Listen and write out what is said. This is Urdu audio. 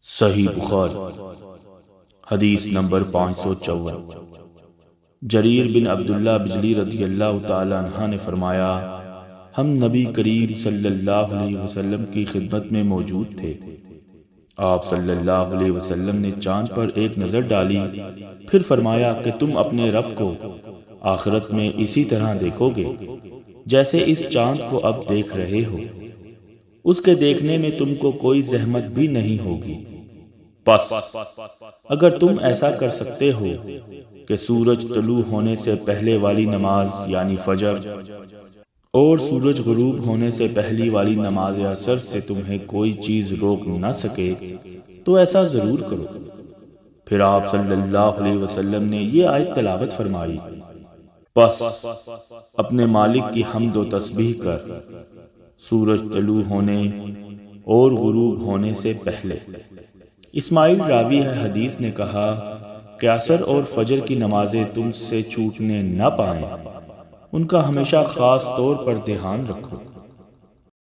صحیح بخاری حدیث نمبر 554۔ جریر بن عبداللہ بجلی رضی اللہ تعالی عنہ نے فرمایا، ہم نبی کریم صلی اللہ علیہ وسلم کی خدمت میں موجود تھے۔ آپ صلی اللہ علیہ وسلم نے چاند پر ایک نظر ڈالی، پھر فرمایا کہ تم اپنے رب کو آخرت میں اسی طرح دیکھو گے جیسے اس چاند کو اب دیکھ رہے ہو۔ اس کے دیکھنے میں تم کو کوئی زحمت بھی نہیں ہوگی۔ پس اگر تم ایسا کر سکتے ہو کہ سورج طلوع ہونے سے پہلے والی نماز یعنی فجر اور سورج غروب ہونے سے پہلی والی نماز عصر سے تمہیں کوئی چیز روک نہ سکے تو ایسا ضرور کرو۔ پھر آپ صلی اللہ علیہ وسلم نے یہ آیت تلاوت فرمائی، پس اپنے مالک کی حمد و تسبیح کر سورج طلوع ہونے اور غروب ہونے سے پہلے۔ اسماعیل راوی ہے حدیث نے کہا کہ عصر اور فجر کی نمازیں تم سے چھوٹنے نہ پائیں، ان کا ہمیشہ خاص طور پر دھیان رکھو۔